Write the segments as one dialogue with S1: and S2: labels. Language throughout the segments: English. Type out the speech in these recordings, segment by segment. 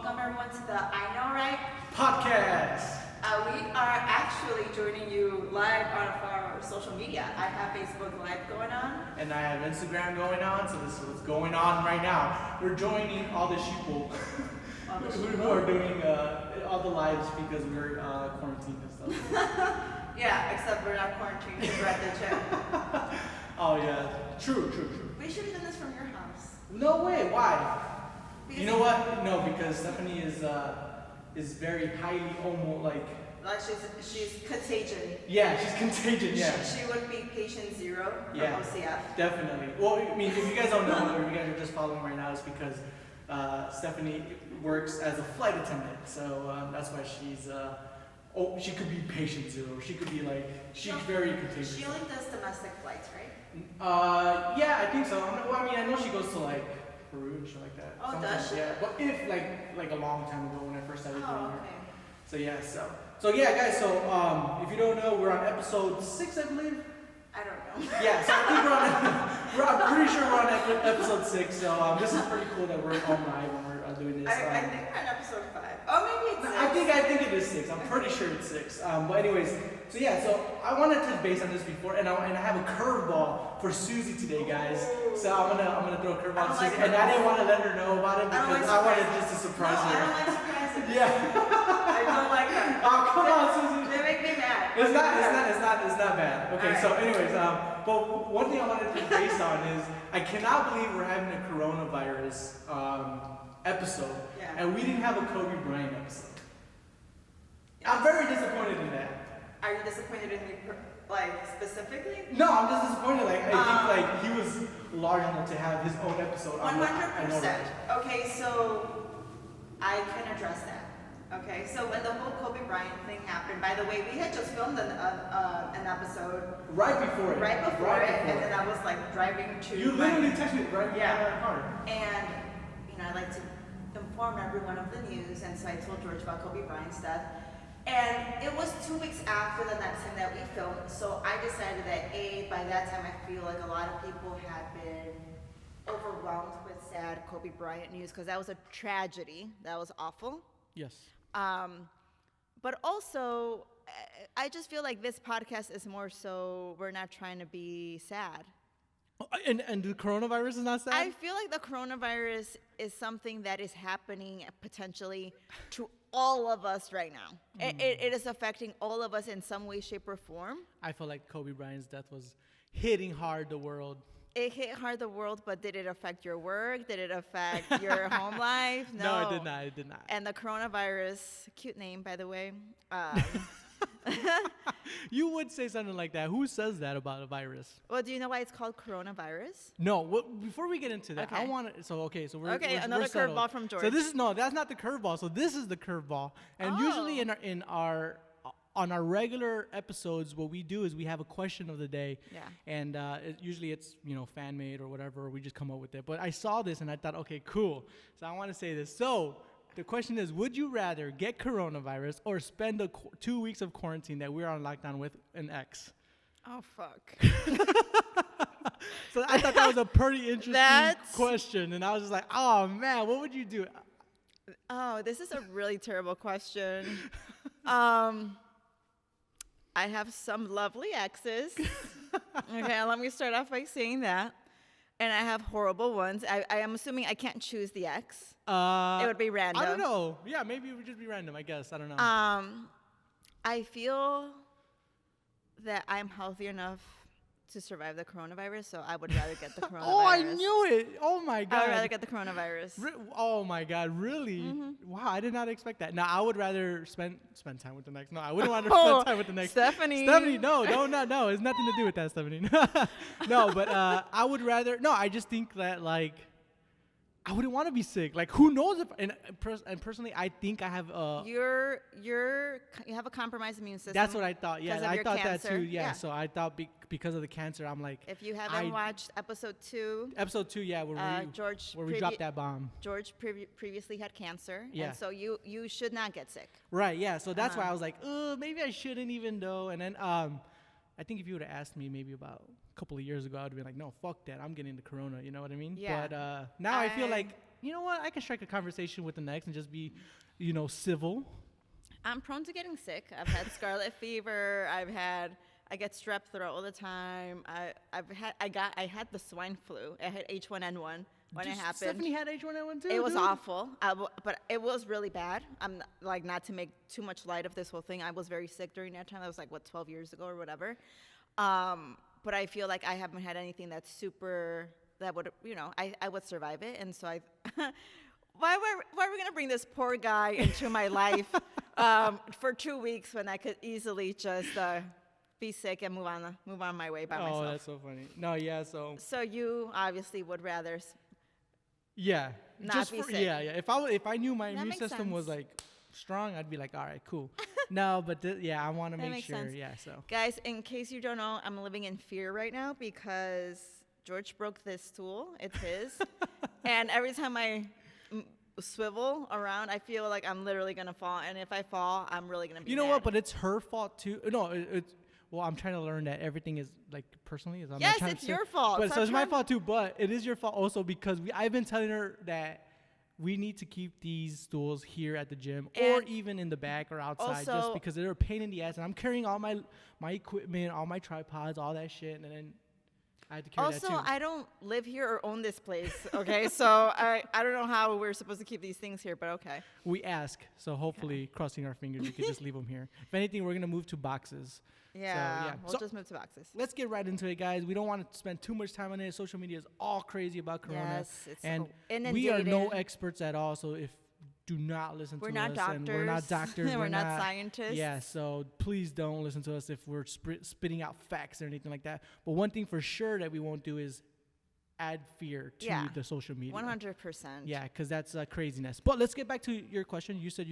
S1: Welcome everyone to the I Know Right
S2: podcast.
S1: We are actually joining you live on our social media. I have Facebook Live going on.
S2: And I have Instagram going on, so this is what's going on right now. We're joining all the sheeple who are doing all the lives because we're quarantined and stuff.
S1: Yeah, except we're not quarantined because we're at the gym.
S2: Oh yeah, true.
S1: We should have done this from your house.
S2: No way, why?
S1: Because
S2: You know what? No, because Stephanie is very highly
S1: like she's contagion.
S2: Yeah, she's contagious. Yeah.
S1: She would be patient zero from
S2: Yeah.
S1: OCF.
S2: Definitely. Well, I mean, if you guys don't know, or you guys are just following right now, it's because Stephanie works as a flight attendant. So that's why she's, she could be patient zero. She could be like, she's very contagious.
S1: She only does domestic flights, right?
S2: Yeah, I think so. Well, I mean, I know she goes to like Peru and shit like that.
S1: Oh,
S2: Sometimes,
S1: does she?
S2: Yeah, but if like a long time ago when I first started doing
S1: Oh,
S2: her.
S1: okay.
S2: So yeah, so yeah, guys. So if you don't know, we're on episode 6, I believe.
S1: I don't know.
S2: Yeah, so I think I'm pretty sure we're on episode 6. So this is pretty cool that we're on live when we're doing this.
S1: I think we're on episode 5. Oh, maybe it's 6.
S2: I think it is 6. I'm pretty sure it's 6. But anyways, so yeah, so I wanted to base on this before, and I have a curveball for Susie today, guys. So I'm gonna throw a curveball to Susie, and I didn't want to let her know about it because I wanted just to surprise her.
S1: I don't like surprises.
S2: Yeah.
S1: I don't like them.
S2: Oh, come on, Susie.
S1: They make me mad.
S2: It's not bad. Okay,
S1: All
S2: so
S1: right.
S2: anyways, but one thing I wanted to base on is I cannot believe we're having a coronavirus episode,
S1: Yeah.
S2: and we didn't have a Kobe Bryant episode. I'm very disappointed in that.
S1: Are you disappointed in me, like, specifically?
S2: No, I'm just disappointed. Like I think like he was large enough to have his own episode. on the- I know
S1: 100%.
S2: that.
S1: Okay, so I can address that. Okay, so when the whole Kobe Bryant thing happened, by the way, we had just filmed an episode
S2: Right before it.
S1: and then I was like driving to.
S2: You literally texted me right
S1: Yeah.
S2: before our car.
S1: And, I like to inform everyone of the news, and so I told George about Kobe Bryant's death. And it was 2 weeks after the next time that we filmed, so I decided that by that time I feel like a lot of people had been overwhelmed with sad Kobe Bryant news, because that was a tragedy. That was awful.
S2: Yes.
S1: But also, I just feel like this podcast is more so we're not trying to be sad.
S2: And the coronavirus is not sad?
S1: I feel like the coronavirus is something that is happening potentially to all of us right now. It is affecting all of us in some way, shape, or form.
S2: I feel like Kobe Bryant's death was hitting hard the world.
S1: It hit hard the world, but did it affect your work? Did it affect your home life?
S2: No, it did not.
S1: And the coronavirus, cute name, by the way.
S2: You would say something like that. Who says that about a virus?
S1: Well, do you know why it's called coronavirus?
S2: No, before we get into that, I
S1: Okay.
S2: want to. So we're
S1: Okay,
S2: we're
S1: another
S2: settled.
S1: curveball from George.
S2: So that's not the curveball. So this is the curveball. And usually on our regular episodes, what we do is we have a question of the day.
S1: Yeah.
S2: And usually it's fan made or whatever. Or we just come up with it. But I saw this and I thought, okay, cool. So I want to say this. So the question is, would you rather get coronavirus or spend the 2 weeks of quarantine that we're on lockdown with an ex?
S1: Oh, fuck.
S2: So I thought that was a pretty interesting question, and I was just like, "Oh man, what would you do?"
S1: Oh, this is a really terrible question. I have some lovely exes. Okay, let me start off by saying that. And I have horrible ones. I am assuming I can't choose the ex. It would be random.
S2: I don't know. Yeah, maybe it would just be random. I guess I don't know.
S1: I feel that I'm healthy enough to survive the coronavirus, so I would rather get the coronavirus.
S2: Oh, I knew it. Oh my god.
S1: I would rather get the coronavirus.
S2: Oh my god, really?
S1: Mm-hmm.
S2: Wow, I did not expect that. Now I would rather spend time with the next. No, I wouldn't want to spend time with the next.
S1: Stephanie,
S2: no. It's nothing to do with that, Stephanie. No, but I would rather. No, I just think that like I wouldn't want to be sick. Like, who knows if? And personally, I think I have.
S1: you have a compromised immune system.
S2: That's what I thought. Yeah,
S1: because of
S2: I
S1: your
S2: thought
S1: cancer.
S2: that too. Yeah, so I thought because of the cancer, I'm like.
S1: If you haven't watched episode 2.
S2: Episode 2, yeah, where we dropped that bomb.
S1: George previously had cancer,
S2: Yeah.
S1: and so you should not get sick.
S2: Right. Yeah. So that's why I was like, maybe I shouldn't even though. And then I think if you would have asked me maybe about a couple of years ago, I would have been like, no, fuck that. I'm getting the corona. You know what I mean?
S1: Yeah.
S2: But now I feel like you know what, I can strike a conversation with the next and just be, civil.
S3: I'm prone to getting sick. I've had scarlet fever. I get strep throat all the time. I had the swine flu. I had H1N1 when it happened.
S2: Stephanie had H1N1 too.
S3: It was
S2: dude.
S3: awful, but it was really bad. I'm like, not to make too much light of this whole thing. I was very sick during that time. That was like 12 years ago or whatever. But I feel like I haven't had anything that's super that would, I would survive it. And so why are we gonna bring this poor guy into my life for 2 weeks when I could easily just be sick and move on my way by myself?
S2: Oh, that's so funny. No, yeah, so.
S3: So you obviously would rather.
S2: Yeah.
S3: Not be sick.
S2: Yeah. If I knew my
S3: That
S2: immune
S3: makes
S2: system was
S3: sense.
S2: like strong, I'd be like, all right, cool. No, but I want to
S3: That
S2: make
S3: makes
S2: sure.
S3: sense.
S2: Yeah, so.
S3: Guys, in case you don't know, I'm living in fear right now because George broke this stool. It's his. And every time I swivel around, I feel like I'm literally going to fall. And if I fall, I'm really going to be
S2: You know
S3: mad.
S2: what? But it's her fault too. No, well, I'm trying to learn that everything is like personally. I'm not
S3: Yes,
S2: trying to
S3: it's
S2: say-
S3: your fault.
S2: But
S3: Stop
S2: so it's my
S3: trying-
S2: fault too. But it is your fault also because I've been telling her that we need to keep these stools here at the gym or
S3: And
S2: even in the back or outside, just
S3: also-
S2: because they're a pain in the ass. And I'm carrying all my equipment, all my tripods, all that shit, and then I had to carry
S3: Also,
S2: that too.
S3: I don't live here or own this place, okay? So I don't know how we're supposed to keep these things here, but okay.
S2: We ask, so hopefully, crossing our fingers, we could just leave them here. If anything, we're gonna move to boxes.
S3: Yeah, we'll
S2: So-
S3: just move to boxes.
S2: Let's get right into it, guys. We don't want to spend too much time on it. Social media is all crazy about Corona,
S3: Yes, it's
S2: and
S3: so
S2: we are no
S3: inundated.
S2: experts at all. So if do not listen
S3: We're
S2: to
S3: not
S2: us,
S3: doctors.
S2: and we're not doctors,
S3: We're not scientists.
S2: Yeah, so please don't listen to us if we're spitting out facts or anything like that. But one thing for sure that we won't do is add fear to
S3: Yeah.
S2: the social media.
S3: 100%.
S2: Yeah, because that's craziness. But let's get back to your question. You said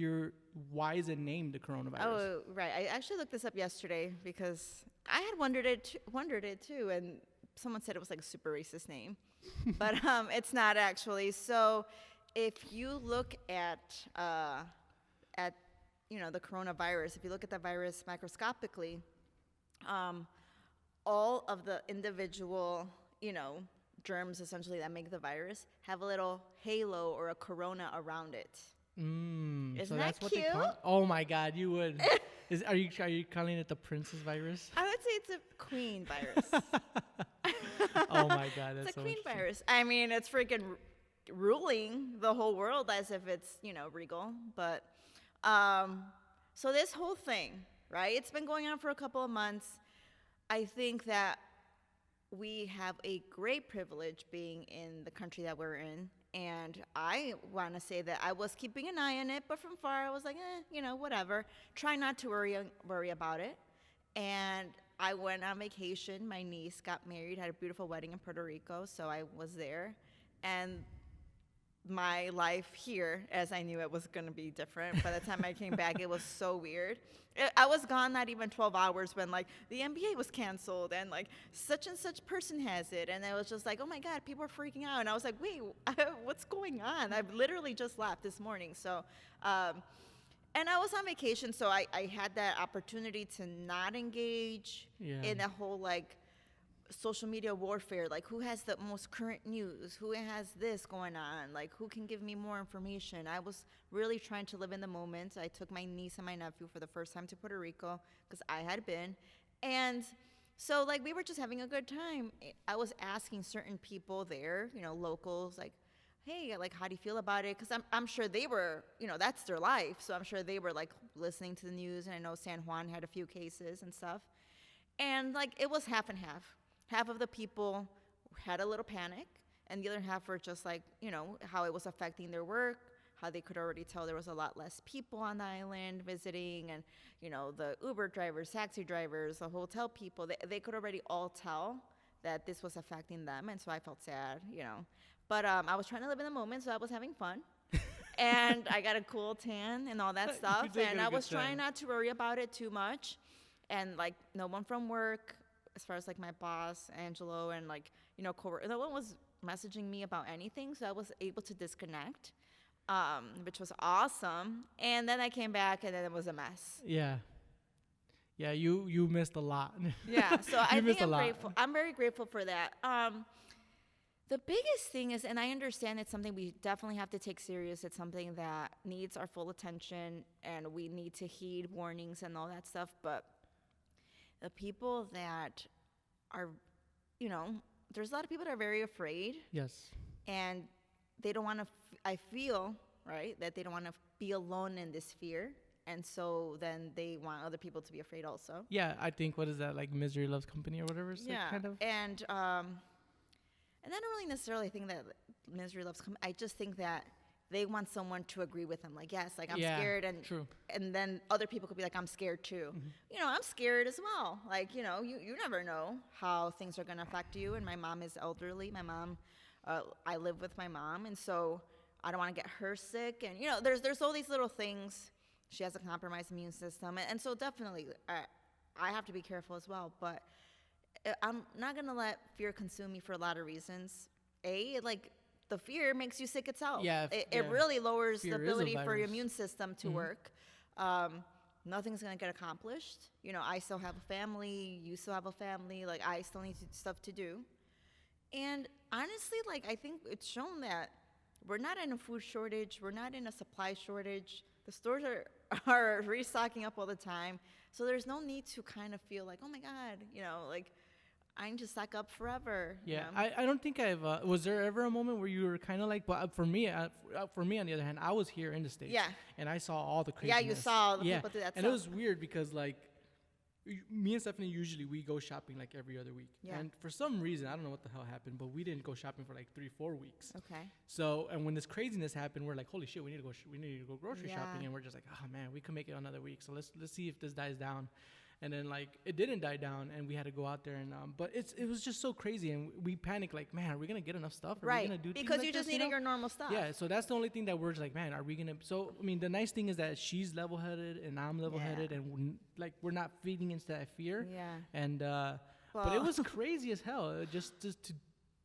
S2: why is it named the coronavirus?
S3: Oh, right. I actually looked this up yesterday because I had wondered it too, and someone said it was like a super racist name, but it's not actually. So, if you look at the coronavirus, if you look at the virus microscopically, all of the individual germs essentially that make the virus have a little halo or a corona around it.
S2: So
S3: Isn't
S2: that's
S3: that
S2: what they call
S3: cute?
S2: it? Oh my God, you would. Are you calling it the princess virus?
S3: I would say it's a queen virus.
S2: Oh my God, that's
S3: It's a
S2: so
S3: queen
S2: interesting.
S3: virus. I mean, it's freaking ruling the whole world as if it's, regal. But, so this whole thing, right? It's been going on for a couple of months. I think that we have a great privilege being in the country that we're in. And I want to say that I was keeping an eye on it, but from far I was like, whatever. Try not to worry about it. And I went on vacation. My niece got married, had a beautiful wedding in Puerto Rico, so I was there. And my life here, as I knew it was going to be different. By the time I came back, it was so weird. I was gone not even 12 hours when, the NBA was canceled and, such and such person has it. And it was just like, oh, my God, people are freaking out. And I was like, wait, what's going on? I've literally just left this morning. So, and I was on vacation, so I had that opportunity to not engage in the whole, social media warfare, who has the most current news, who has this going on, who can give me more information. I was really trying to live in the moment. I took my niece and my nephew for the first time to Puerto Rico because I had been. And so we were just having a good time. I was asking certain people there, locals, hey, how do you feel about it? Because I'm sure they were, that's their life. So I'm sure they were listening to the news. And I know San Juan had a few cases and stuff. And it was half and half. Half of the people had a little panic, and the other half were just how it was affecting their work, how they could already tell there was a lot less people on the island visiting, and, the Uber drivers, taxi drivers, the hotel people, they could already all tell that this was affecting them, and so I felt sad, But I was trying to live in the moment, so I was having fun. And I got a cool tan and all that stuff,
S2: did
S3: and
S2: get a
S3: I
S2: good
S3: was trying
S2: tan.
S3: not to worry about it too much. And, no one from work, as far as my boss Angelo and coworker, no one was messaging me about anything, so I was able to disconnect, which was awesome. And then I came back, and then it was a mess.
S2: Yeah, you missed a lot.
S3: Yeah, so I
S2: You
S3: think
S2: missed a
S3: I'm
S2: lot.
S3: grateful. I'm very grateful for that. The biggest thing is, and I understand it's something we definitely have to take serious. It's something that needs our full attention, and we need to heed warnings and all that stuff. But the people that are, you know, there's a lot of people that are very afraid,
S2: Yes.
S3: and they don't want to. I feel right that they don't want to be alone in this fear, and so then they want other people to be afraid also.
S2: Yeah, I think, what is that, like Misery Loves Company or whatever? It's like,
S3: Yeah,
S2: kind of.
S3: and I don't really necessarily think that misery loves company. I just think that they want someone to agree with them. Like, yes, like I'm
S2: Yeah,
S3: scared, and
S2: true.
S3: and then other people could be like, I'm scared too. You know, I'm scared as well. Like, you know, you never know how things are gonna affect you. And my mom is elderly. My mom, I live with my mom, and so I don't want to get her sick. And you know, there's all these little things. She has a compromised immune system, and so definitely, I have to be careful as well. But I'm not gonna let fear consume me for a lot of reasons. Like the fear makes you sick itself.
S2: Yeah,
S3: It really lowers
S2: Fear
S3: the
S2: is a
S3: ability for your
S2: virus.
S3: immune system to work. Nothing's gonna get accomplished. You know, I still have a family. You still have a family. Like I still need stuff to do. And honestly, like I think it's shown that we're not in a food shortage. We're not in a supply shortage. The stores are restocking up all the time. So there's no need to kind of feel like, oh my God, you know, like I need to stock up forever. you
S2: Yeah,
S3: know?
S2: I don't think I've. Was there ever a moment where you were kind of like? But for me, on the other hand, I was here in the States.
S3: Yeah.
S2: And I saw all the
S3: Yeah,
S2: craziness.
S3: you saw the people do that
S2: And it
S3: stuff.
S2: was weird because like, me and Stephanie usually we go shopping like every other week.
S3: Yeah.
S2: And for some reason, I don't know what the hell happened, but we didn't go shopping for like 3-4 weeks.
S3: Okay.
S2: So, and when this craziness happened, we're like, holy shit, we need to go. We need to go grocery
S3: Yeah.
S2: shopping, and we're just like, oh man, we can make it another week. So let's see if this dies down. And then like it didn't die down, and we had to go out there and but it was just so crazy, and we panicked like, man, are we gonna get enough stuff? Are we
S3: Right.
S2: gonna do things
S3: Because
S2: like
S3: you just
S2: this,
S3: needed
S2: know?
S3: your normal stuff.
S2: Yeah, so that's the only thing that we're just like, man, are we gonna? So I mean, the nice thing is that she's level-headed and I'm level-headed,
S3: Yeah.
S2: and like we're not feeding into that fear.
S3: Yeah.
S2: And but it
S3: Well-
S2: was crazy as hell, just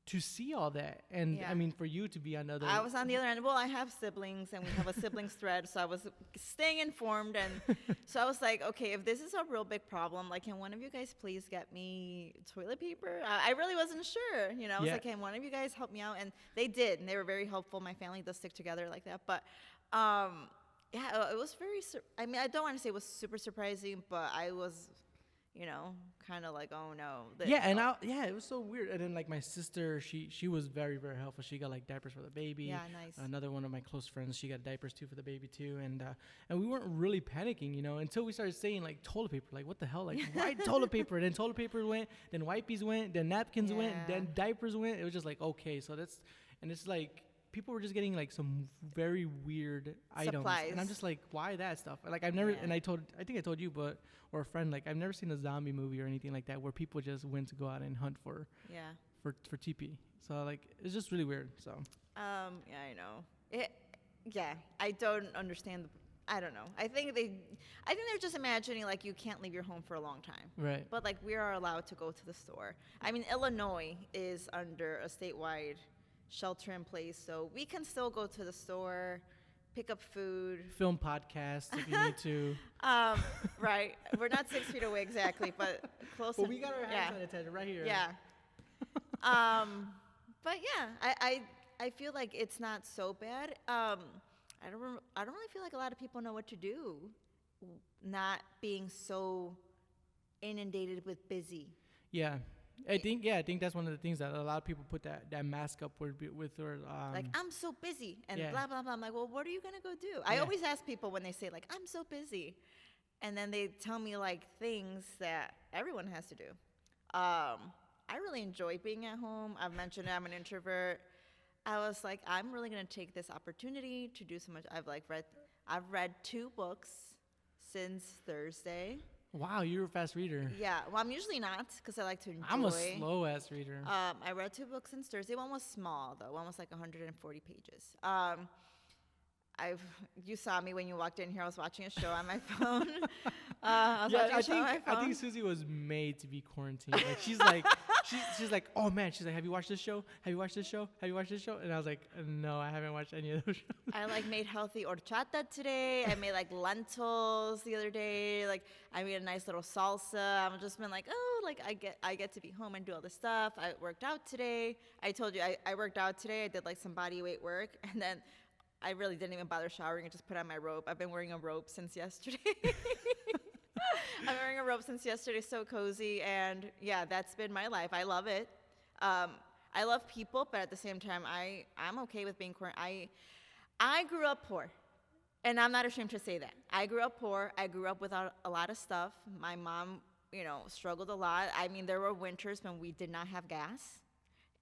S2: to see all that, and
S3: Yeah.
S2: I mean, for you to be on the other.
S3: I was on the other end. Well, I have siblings, and we have a siblings thread, so I was staying informed, and so I was like, okay, if this is a real big problem, like, can one of you guys please get me toilet paper? I really wasn't sure, you know. I was
S2: Yeah.
S3: like, can one of you guys help me out? And they did, and they were very helpful. My family does stick together like that, but yeah, it was very. I mean, I don't want to say it was super surprising, but I was, you know, kind of like, oh no.
S2: Yeah, and it was so weird. And then like my sister, she was very, very helpful. She got like diapers for the baby.
S3: Yeah, nice.
S2: Another one of my close friends, she got diapers too for the baby too. And we weren't really panicking, you know, until we started saying like toilet paper. Like what the hell? Like why toilet paper? And then toilet paper went, then wipes went, then napkins went,
S3: Yeah.
S2: then diapers went. It was just like, okay, so that's, and it's like people were just getting like some very weird items.
S3: Supplies.
S2: And I'm just like, why that stuff? Like I've never,
S3: Yeah.
S2: and I think I told you, or a friend, like I've never seen a zombie movie or anything like that where people just went to go out and hunt for
S3: Yeah.
S2: TP. So like it's just really weird. So
S3: Yeah, I know. Yeah, I don't understand. I don't know. I think they're just imagining like you can't leave your home for a long time.
S2: right.
S3: But like we are allowed to go to the store. I mean, Illinois is under a statewide shelter in place, so we can still go to the store, pick up food.
S2: Film podcast if you need to.
S3: Right. We're not 6 feet away exactly, but close.
S2: But
S3: en-
S2: we got our
S3: yeah.
S2: hand sanitizer right here.
S3: Yeah. But yeah, I feel like it's not so bad. I don't really feel like a lot of people know what to do, not being so inundated with busy.
S2: Yeah. I think that's one of the things that a lot of people put that mask up with or
S3: Like I'm so busy and
S2: yeah.
S3: blah blah blah. I'm like, well, what are you gonna go do? I
S2: Yeah.
S3: always ask people when they say like I'm so busy, and then they tell me like things that everyone has to do. I really enjoy being at home. I've mentioned I'm an introvert. I was like, I'm really gonna take this opportunity to do so much. I've read 2 books since Thursday.
S2: wow, you're a fast reader.
S3: Yeah, well, I'm usually not because I like to enjoy.
S2: I'm a slow ass reader.
S3: I read 2 books since Thursday. One was small though. One was like 140 pages. you saw me when you walked in here. I was watching a show on my phone. I was watching a show on my phone.
S2: I think Susie was made to be quarantined. Like she's like, she's like, oh man, she's like, have you watched this show? Have you watched this show? Have you watched this show? And I was like, no, I haven't watched any of those shows.
S3: I like made healthy horchata today. I made like lentils the other day. Like I made a nice little salsa. I've just been like, oh, like I get to be home and do all this stuff. I worked out today. I told you I worked out today. I did like some body weight work, and then I really didn't even bother showering. I just put on my robe. I've been wearing a robe since yesterday. I've been wearing a robe since yesterday. So cozy, and yeah, that's been my life. I love it. I love people, but at the same time, I'm okay with being quarantined. I grew up poor, and I'm not ashamed to say that. I grew up poor. I grew up without a lot of stuff. My mom, struggled a lot. I mean, there were winters when we did not have gas,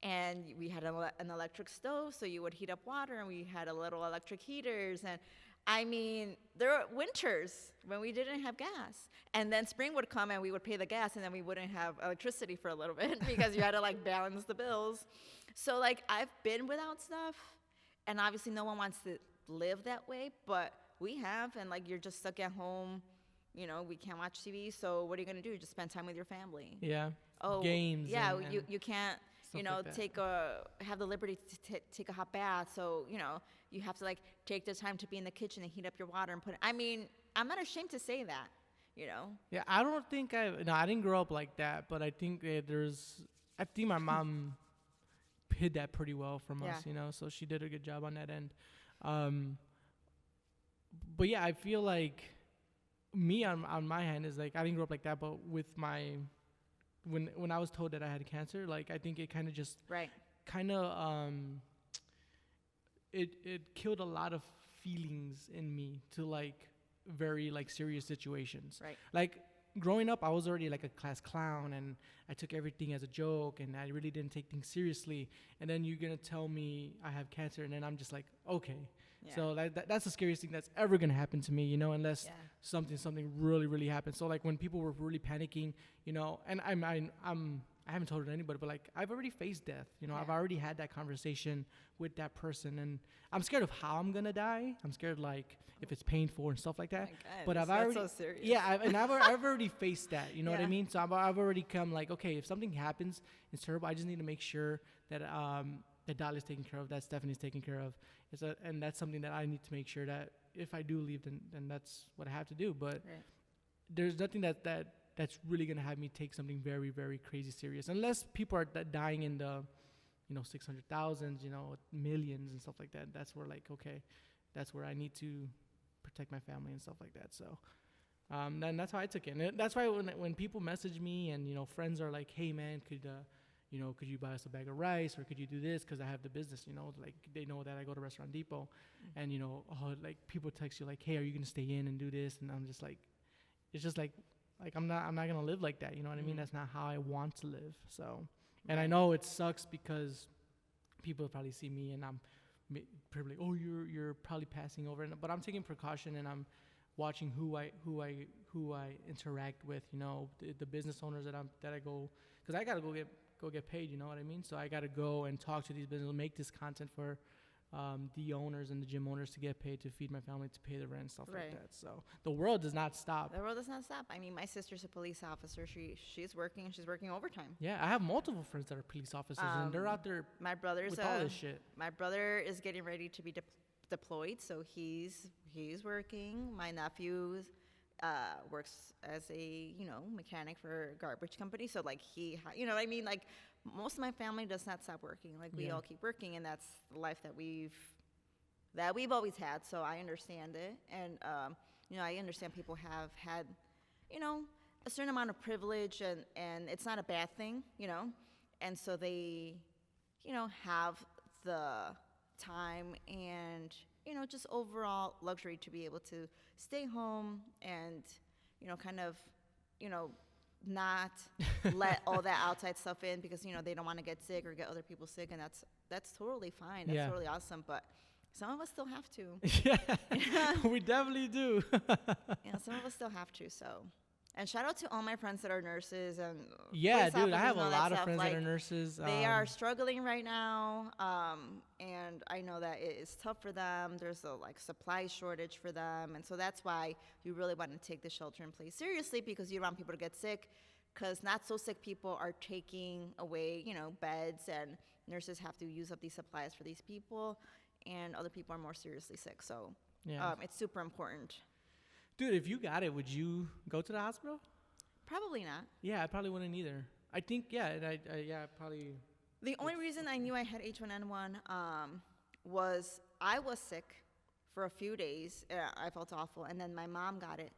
S3: and we had an electric stove, so you would heat up water, and we had a little electric heaters, and I mean, there were winters when we didn't have gas, and then spring would come and we would pay the gas, and then we wouldn't have electricity for a little bit because you had to like balance the bills. So like I've been without stuff, and obviously no one wants to live that way, but we have, and like you're just stuck at home, we can't watch TV, so what are you gonna do? Just spend time with your family.
S2: Yeah.
S3: Oh,
S2: Games.
S3: yeah,
S2: and
S3: you can't,
S2: stuff like that.
S3: have the liberty to take a hot bath. So, you have to like take the time to be in the kitchen and heat up your water and I mean, I'm not ashamed to say that,
S2: Yeah, I don't think I didn't grow up like that, but I think I think my mom hid that pretty well from us, so she did a good job on that end. But yeah, I feel like me on my hand is like, I didn't grow up like that, but with when I was told that I had cancer, like I think it kind of just
S3: right.
S2: It killed a lot of feelings in me to like very like serious situations.
S3: Right.
S2: Like growing up, I was already like a class clown, and I took everything as a joke, and I really didn't take things seriously. And then you're gonna tell me I have cancer, and then I'm just like, okay.
S3: Yeah.
S2: So that's the scariest thing that's ever gonna happen to me, unless something really really happens. So like when people were really panicking, and I haven't told it to anybody, but like I've already faced death. I've already had that conversation with that person, and I'm scared of how I'm gonna die. I'm scared like if it's painful and stuff like that.
S3: God,
S2: but I've
S3: that's
S2: already,
S3: so serious.
S2: yeah, I've already faced that. You know what I
S3: Yeah.
S2: mean? So I've already come like, okay, if something happens, it's terrible. I just need to make sure that that Dolly's taken care of, that Stephanie's taken care of. And that's something that I need to make sure that if I do leave, then that's what I have to do. But
S3: Right.
S2: there's nothing that's really gonna have me take something very, very crazy serious, unless people are dying in the 600,000s, millions and stuff like that. That's where like, okay, that's where I need to protect my family and stuff like that. So then that's how I took it. And that's why when people message me and friends are like, hey man, could you buy us a bag of rice, or could you do this, because I have the business, like they know that I go to Restaurant Depot, and like people text you like, hey, are you gonna stay in and do this? And I'm just like, it's just like I'm not gonna live like that. You know what I mean? That's not how I want to live. So, and I know it sucks because people probably see me and I'm probably like, oh, you're probably passing over, but I'm taking precaution, and I'm watching who I interact with. The business owners that I go, because I gotta go get paid. You know what I mean? So I gotta go and talk to these businesses, make this content for the owners and the gym owners to get paid, to feed my family, to pay the rent, stuff
S3: Right.
S2: like that. So the world does not stop.
S3: The world does not stop. I mean, my sister's a police officer. She's working. She's working overtime.
S2: Yeah, I have multiple friends that are police officers, and they're out there
S3: My brother's
S2: with all this shit.
S3: My brother is getting ready to be deployed, so he's working. My nephew works as a mechanic for a garbage company. So like what I mean, like most of my family does not stop working. Like we
S2: Yeah.
S3: all keep working, and that's the life that we've always had. So I understand it, and I understand people have had a certain amount of privilege, and it's not a bad thing, and so they have the time and just overall luxury to be able to stay home and kind of not let all that outside stuff in, because they don't want to get sick or get other people sick, and that's totally fine. That's
S2: Yeah.
S3: totally awesome. But some of us still have to.
S2: Yeah, we definitely do.
S3: Some of us still have to. So And shout out to all my friends that are nurses and
S2: Yeah,
S3: police
S2: dude, I
S3: officers
S2: have
S3: and
S2: a
S3: all that
S2: lot of
S3: stuff.
S2: friends
S3: Like,
S2: that are nurses.
S3: they are struggling right now, and I know that it is tough for them. There's a like supply shortage for them, and so that's why you really want to take the shelter in place seriously, because you don't want people to get sick. Because not so sick people are taking away, beds, and nurses have to use up these supplies for these people, and other people are more seriously sick. So
S2: Yeah.
S3: it's super important.
S2: Dude, if you got it, would you go to the hospital?
S3: Probably not.
S2: Yeah, I probably wouldn't either. I think, yeah, and I probably.
S3: The only reason I knew I had H1N1 was I was sick for a few days. I felt awful, and then my mom got it.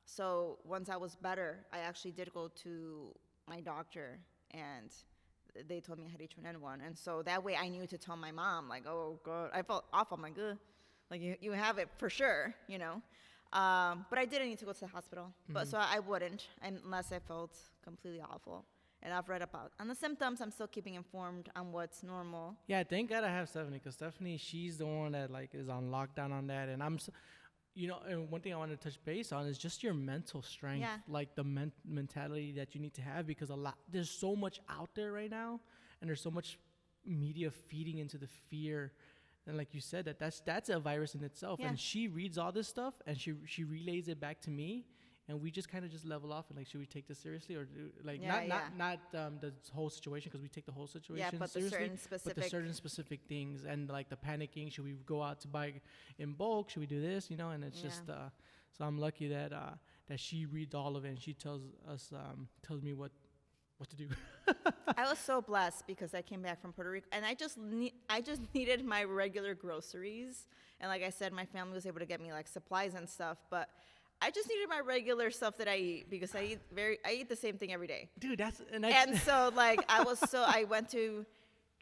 S3: So once I was better, I actually did go to my doctor, and they told me I had H1N1. And so that way I knew to tell my mom, like, oh, God, I felt awful. I'm like, ugh. Like, you have it for sure, But I didn't need to go to the hospital. But so I wouldn't unless I felt completely awful. And I've read about on the symptoms. I'm still keeping informed on what's normal.
S2: Yeah, thank God I have Stephanie, because Stephanie, she's the one that like is on lockdown on that, and and one thing I want to touch base on is just your mental strength,
S3: Yeah.
S2: like the mentality that you need to have, because there's so much out there right now, and there's so much media feeding into the fear, and like you said, that's a virus in itself,
S3: Yeah.
S2: and she reads all this stuff and she relays it back to me. And we just kind of just level off and like, should we take this seriously, or not the whole situation, because we take the whole situation
S3: but the
S2: seriously,
S3: certain
S2: but the
S3: specific-
S2: certain specific things, and like the panicking. Should we go out to buy in bulk? Should we do this? And it's
S3: Yeah.
S2: just so I'm lucky that she reads all of it and she tells me what to do.
S3: I was so blessed because I came back from Puerto Rico, and I just needed my regular groceries. And like I said, my family was able to get me like supplies and stuff, but I just needed my regular stuff that I eat, because I eat the same thing every day.
S2: Dude,
S3: And so like I went to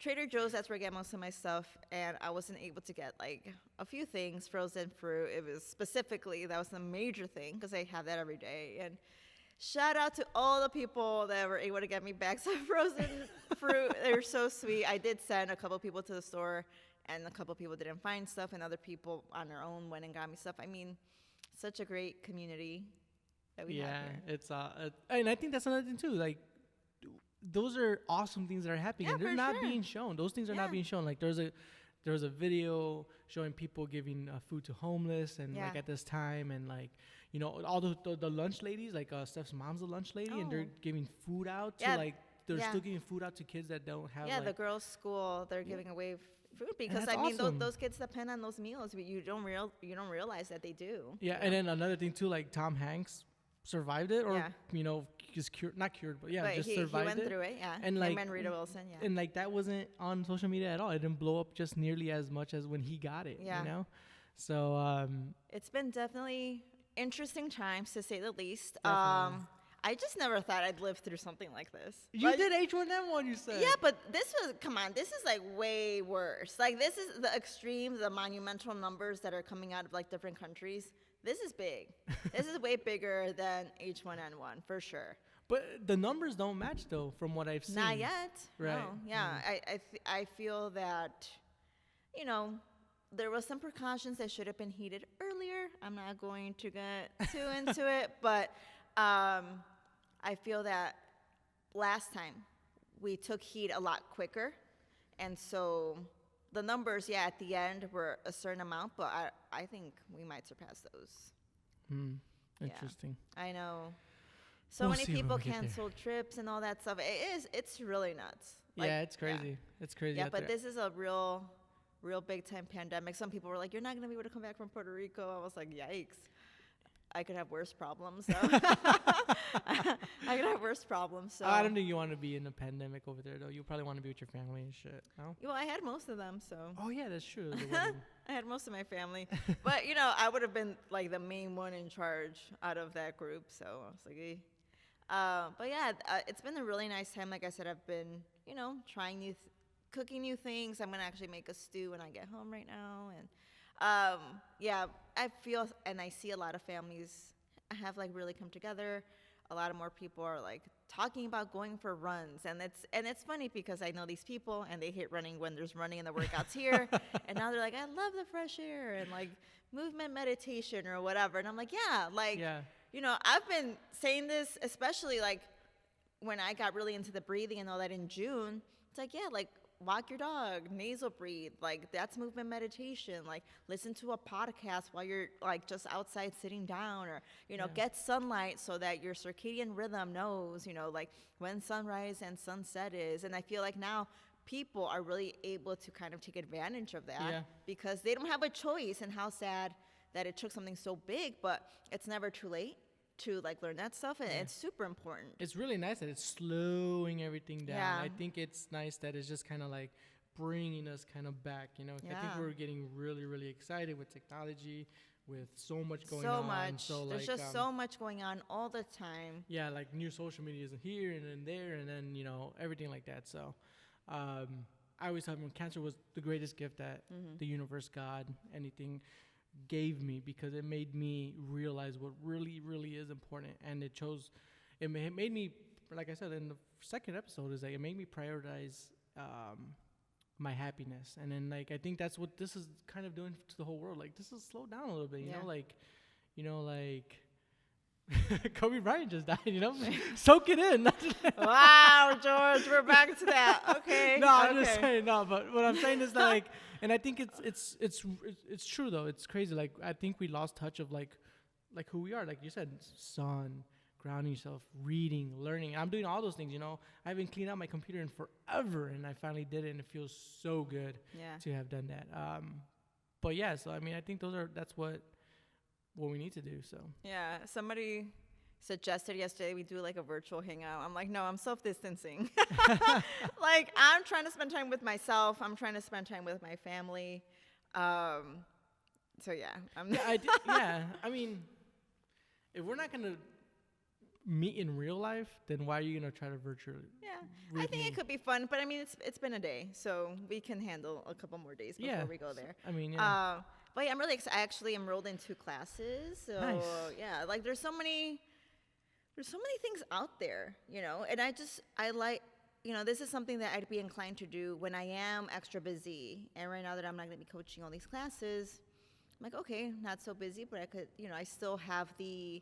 S3: Trader Joe's. That's where I get most of my stuff, and I wasn't able to get like a few things, frozen fruit. It was specifically, that was the major thing, because I have that every day. And shout out to all the people that were able to get me bags of frozen fruit. They were so sweet. I did send a couple people to the store, and a couple people didn't find stuff, and other people on their own went and got me stuff. I mean, such a great community that we have here.
S2: It's and I think that's another thing too. Like, those are awesome things that are happening,
S3: Yeah,
S2: and they're
S3: for
S2: not
S3: sure.
S2: being shown. Those things are
S3: Yeah.
S2: not being shown. Like, there was a video showing people giving food to homeless, and like
S3: Yeah.
S2: at this time, and like all the lunch ladies, like Steph's mom's a lunch lady, and they're
S3: Oh.
S2: giving food out to
S3: Yeah,
S2: like they're
S3: yeah.
S2: still giving food out to kids that don't have
S3: Yeah,
S2: like,
S3: the girls' school, they're giving away food, because
S2: that's
S3: I mean
S2: awesome.
S3: those kids depend on those meals, but you don't realize that they do.
S2: Yeah, and then another thing too, like Tom Hanks survived it, or
S3: Yeah.
S2: just not cured, but
S3: But
S2: just
S3: he
S2: survived
S3: went
S2: it.
S3: through it, yeah.
S2: And
S3: Him
S2: like
S3: and Rita Wilson, yeah.
S2: and like that wasn't on social media at all. It didn't blow up just nearly as much as when he got it.
S3: Yeah.
S2: So
S3: It's been definitely interesting times, to say the least.
S2: Definitely.
S3: I just never thought I'd live through something like this.
S2: you
S3: Like,
S2: did H1N1, you said.
S3: Yeah, but this is like way worse. Like, this is the extreme, the monumental numbers that are coming out of like different countries. This is big. This is way bigger than H1N1 for sure.
S2: But the numbers don't match though, from what I've seen.
S3: Not yet.
S2: Right.
S3: No. Yeah. I feel that, there was some precautions that should have been heeded earlier. I'm not going to get too into it, but I feel that last time we took heed a lot quicker, and so the numbers, at the end were a certain amount, but I think we might surpass those.
S2: Interesting.
S3: I know. So
S2: We'll
S3: many
S2: see when
S3: people
S2: we get there.
S3: canceled trips and all that stuff. It's really nuts.
S2: Yeah, it's crazy. It's crazy.
S3: Yeah,
S2: out
S3: but
S2: there.
S3: this is a real big time pandemic. Some people were like, "You're not gonna be able to come back from Puerto Rico." I was like, "Yikes! I could have worse problems." So. I could have worse problems. So.
S2: I don't think you want to be in a pandemic over there though. You probably want to be with your family and shit. No.
S3: Well, I had most of them, so.
S2: Oh yeah, that's true. The wedding.
S3: I had most of my family, but I would have been like the main one in charge out of that group. So I was like, eh. But yeah, it's been a really nice time. Like I said, I've been, trying cooking new things. I'm gonna actually make a stew when I get home right now, and I feel and I see a lot of families have like really come together. A lot of more people are like talking about going for runs, and it's funny because I know these people and they hate running when there's running in the workouts here, and now they're like, I love the fresh air and like movement meditation or whatever, and I'm like, yeah, like.
S2: Yeah.
S3: I've been saying this, especially like when I got really into the breathing and all that in June. It's like, yeah, like walk your dog, nasal breathe, like that's movement meditation. Like listen to a podcast while you're like just outside sitting down, or get sunlight so that your circadian rhythm knows, like when sunrise and sunset is. And I feel like now people are really able to kind of take advantage of that because they don't have a choice. And how sad that it took something so big, but it's never too late to like learn that stuff, and it's super important.
S2: It's really nice that it's slowing everything down.
S3: Yeah.
S2: I think it's nice that it's just kind of like bringing us kind of back. I think
S3: Yeah.
S2: we're getting really, really excited with technology, with so much going
S3: So
S2: on.
S3: much.
S2: So
S3: There's
S2: like,
S3: just so much going on all the time.
S2: yeah, like new social media is here and then there, and then everything like that. So I always thought when cancer was the greatest gift that the universe, God, anything gave me, because it made me realize what really, really is important. And it made me, like I said in the second episode, is like it made me prioritize my happiness. And then like I think that's what this is kind of doing to the whole world. Like this is slow down a little bit, you know, like Kobe Bryant just died, soak it in.
S3: Wow, George, we're back to that. Okay.
S2: No, I'm
S3: okay.
S2: just saying, no, but what I'm saying is that, like, and I think it's true though. It's crazy. Like I think we lost touch of like who we are. Like you said, sun, grounding yourself, reading, learning. I'm doing all those things. I haven't cleaned out my computer in forever, and I finally did it, and it feels so good to have done that. But yeah, so I mean, I think that's what we need to do. So
S3: Yeah, somebody suggested yesterday we do like a virtual hangout. I'm like, no, I'm self-distancing. Like, I'm trying to spend time with myself. I'm trying to spend time with my family. So yeah,
S2: I mean, if we're not gonna meet in real life, then why are you gonna try to virtually?
S3: Yeah, I
S2: with
S3: think
S2: me?
S3: it could be fun, but I mean, it's been a day, so we can handle a couple more days before we go there.
S2: I mean, yeah.
S3: But yeah, I'm really excited. I actually enrolled in 2 classes. So
S2: Nice.
S3: yeah, like there's so many things out there, and I like, this is something that I'd be inclined to do when I am extra busy. And right now that I'm not going to be coaching all these classes, I'm like, okay, not so busy, but I could, I still have the,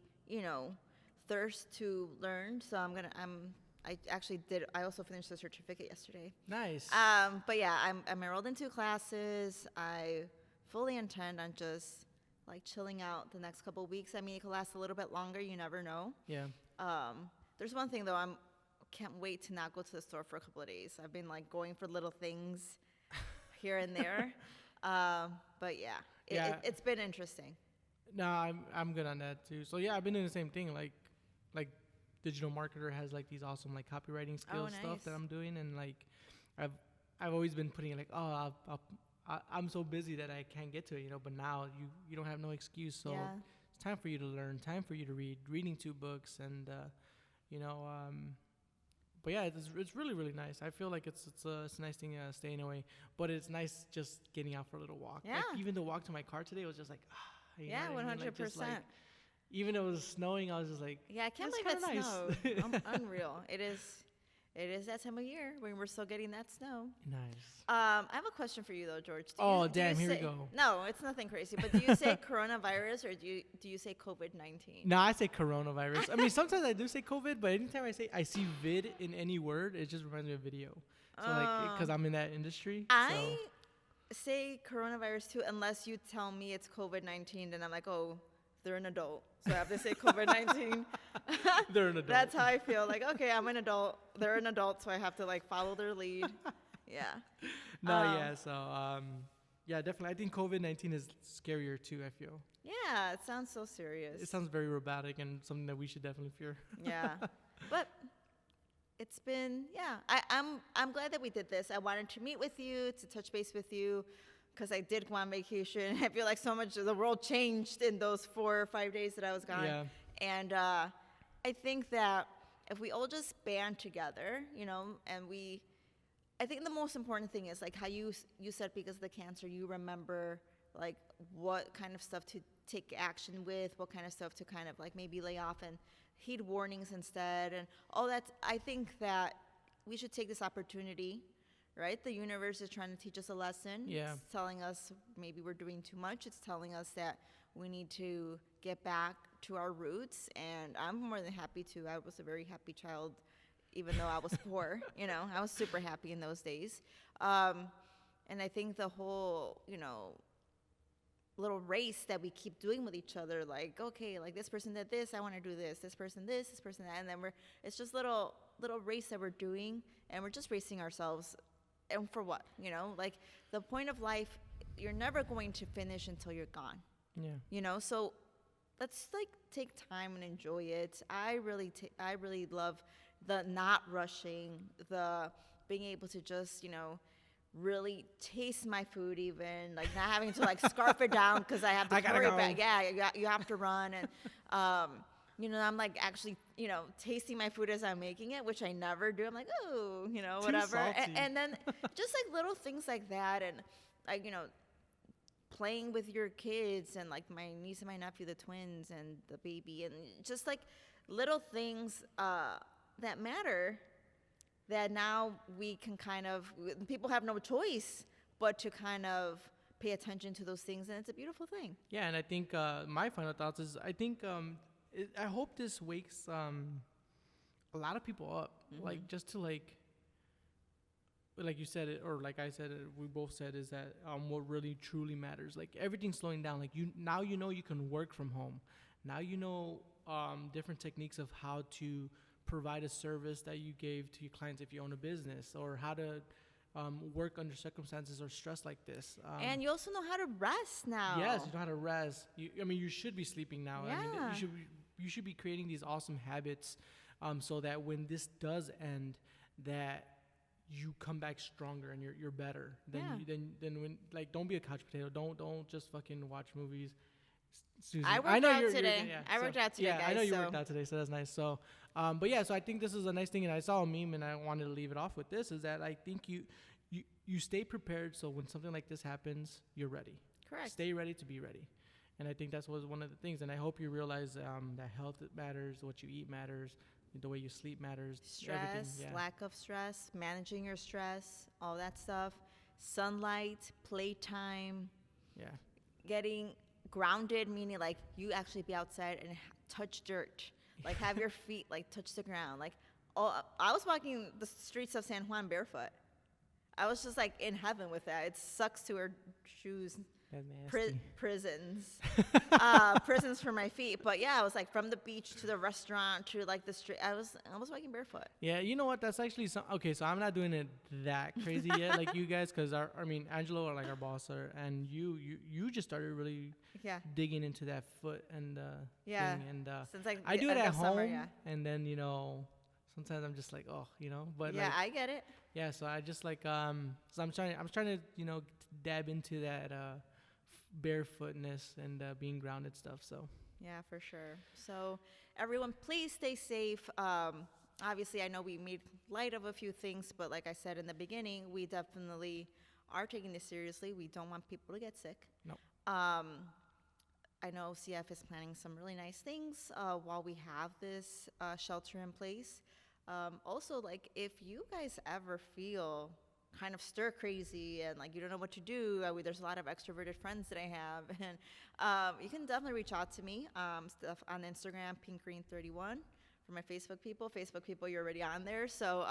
S3: thirst to learn. So I also finished the certificate yesterday.
S2: Nice.
S3: But yeah, I'm enrolled in 2 classes. I fully intend on just like chilling out the next couple of weeks. I mean, it could last a little bit longer. You never know.
S2: Yeah.
S3: There's one thing though, can't wait to not go to the store for a couple of days. I've been like going for little things here and there. But yeah, it's been interesting.
S2: No, I'm good on that too. So yeah, I've been doing the same thing. Like Digital Marketer has like these awesome like copywriting skills stuff
S3: nice.
S2: that I'm doing, and like I've always been putting like, I'm so busy that I can't get to it, but now you don't have no excuse. So it's time for you to learn, time for you to reading 2 books, and but yeah, it's really, really nice. I feel like it's a nice thing staying away, but it's nice just getting out for a little walk.
S3: Yeah.
S2: Like, even the walk to my car today was just like, you know what I mean? Like, just,
S3: 100%.
S2: like, even though it was snowing, I was just like,
S3: Yeah, I can't
S2: that's
S3: believe it
S2: kinda nice.
S3: snowed. Unreal. It is that time of year when we're still getting that snow.
S2: Nice.
S3: I have a question for you though, George.
S2: Oh,
S3: do you
S2: damn, here we
S3: say-
S2: go.
S3: No, it's nothing crazy. But do you say coronavirus or do you say COVID-19?
S2: No, I say coronavirus. I mean, sometimes I do say COVID, but anytime I see vid in any word, it just reminds me of video. So like, because I'm in that industry.
S3: I say coronavirus too, unless you tell me it's COVID-19, then I'm like, oh, they're an adult, so I have to say COVID-19.
S2: They're an adult.
S3: That's how I feel. Like, okay, I'm an adult. They're an adult, so I have to like follow their lead. Yeah.
S2: Yeah, definitely. I think COVID-19 is scarier too, I feel.
S3: Yeah, it sounds so serious.
S2: It sounds very robotic and something that we should definitely fear.
S3: Yeah, but it's been I'm glad that we did this. I wanted to meet with you, to touch base with you, because I did go on vacation. I feel like so much of the world changed in those 4 or 5 days that I was gone.
S2: Yeah.
S3: And I think that if we all just band together, and I think the most important thing is like how you said, because of the cancer, you remember like what kind of stuff to take action with, what kind of stuff to kind of like maybe lay off and heed warnings instead, and all that. I think that we should take this opportunity, right? The universe is trying to teach us a lesson.
S2: Yeah.
S3: It's telling us maybe we're doing too much. It's telling us that we need to get back to our roots, and I'm more than happy to. I was a very happy child, even though I was poor. You know, I was super happy in those days. And I think the whole, little race that we keep doing with each other, like, okay, like this person did this, I want to do this person this person that, and then it's just little race that we're doing, and we're just racing ourselves. And for what? Like the point of life, you're never going to finish until you're gone.
S2: Yeah.
S3: So let's like take time and enjoy it. I really love the not rushing, the being able to just, really taste my food, even like not having to like scarf it down because I have to
S2: gotta
S3: carry
S2: go.
S3: it back. Yeah, you have to run, and I'm like actually tasting my food as I'm making it, which I never do. I'm like, oh, whatever,
S2: salty.
S3: and then just like little things like that, and like playing with your kids, and like my niece and my nephew, the twins, and the baby, and just like little things that matter, that now we can people have no choice but to kind of pay attention to those things, and it's a beautiful thing.
S2: Yeah, and I think my final thoughts is I think I hope this wakes a lot of people up, like just to like you said it, or like I said it, we both said, is that what really truly matters. Like everything's slowing down. Like you can work from home. Now different techniques of how to provide a service that you gave to your clients if you own a business, or how to work under circumstances or stress like this.
S3: And you also know how to rest now.
S2: Yes, you know how to rest. You should be sleeping now.
S3: Yeah.
S2: I mean, you should be creating these awesome habits, so that when this does end, that you come back stronger and you're better. Then when, like, don't be a couch potato. Don't just fucking watch movies. Susie,
S3: I worked out today. I worked out today,
S2: yeah,
S3: guys.
S2: I know you worked out today, so that's nice. So, but yeah, so I think this is a nice thing, and I saw a meme, and I wanted to leave it off with this, is that I think you stay prepared, so when something like this happens, you're ready.
S3: Correct.
S2: Stay ready to be ready. And I think that's one of the things, and I hope you realize that health matters, what you eat matters, the way you sleep matters. Everything.
S3: Stress,
S2: Yeah.
S3: lack of stress, managing your stress, all that stuff. Sunlight, playtime,
S2: Yeah.
S3: getting grounded, meaning like you actually be outside and touch dirt, like have your feet like touch the ground. Like, I was walking the streets of San Juan barefoot. I was just like in heaven with that. It sucks to wear shoes.
S2: That's nasty.
S3: Prisons for my feet. But yeah, I was like from the beach to the restaurant to like the street. I was walking barefoot.
S2: Yeah, you know what? That's actually okay. So I'm not doing it that crazy yet, like you guys, because Angelo, like our boss, and you just started really digging into that foot and thing. And
S3: since like
S2: I do
S3: the
S2: it
S3: end
S2: at
S3: of
S2: home,
S3: summer,
S2: and then sometimes I'm just like, but
S3: yeah,
S2: like,
S3: I get it.
S2: yeah. So I just like so I'm trying to dab into that barefootness and being grounded stuff. So
S3: Yeah, for sure. So everyone, please stay safe. Obviously, I know we made light of a few things, but like I said in the beginning, we definitely are taking this seriously. We don't want people to get sick.
S2: Nope.
S3: I know CF is planning some really nice things while we have this shelter in place. Also, like, if you guys ever feel kind of stir crazy and like you don't know what to do, there's a lot of extroverted friends that I have, and you can definitely reach out to me. Stuff on Instagram, pinkgreen31. For my Facebook people, you're already on there. So,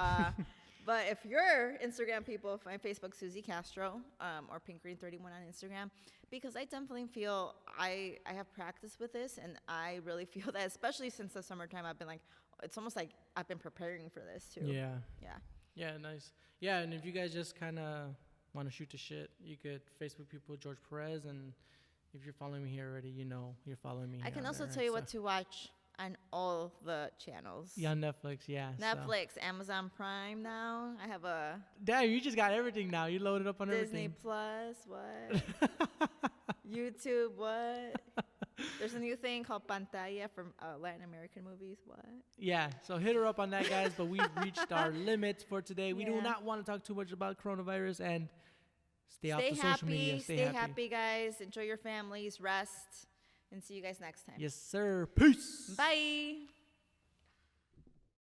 S3: but if you're Instagram people, my Facebook, Susie Castro, or pinkgreen31 on Instagram, because I definitely feel I have practice with this, and I really feel that, especially since the summertime, I've been like, it's almost like I've been preparing for this too.
S2: yeah.
S3: Yeah.
S2: Yeah, nice. Yeah, and if you guys just kind of want to shoot the shit, you could Facebook people George Perez, and if you're following me here already, you're following me.
S3: I
S2: here
S3: can
S2: on
S3: also
S2: there,
S3: tell you
S2: so.
S3: what to watch on all the channels.
S2: Yeah, Netflix. Yeah.
S3: Netflix, Amazon Prime now. I have a
S2: Damn, you just got everything now. You loaded up on
S3: Disney
S2: everything.
S3: Plus. What? YouTube. What? There's a new thing called Pantalla from Latin American movies. What?
S2: Yeah, so hit her up on that, guys. But we've reached our limits for today. We do
S3: Yeah.
S2: not want to talk too much about coronavirus, and stay off
S3: Stay
S2: the social media.
S3: happy. Stay happy, guys. Enjoy your families. Rest. And see you guys next time.
S2: Yes, sir. Peace.
S3: Bye.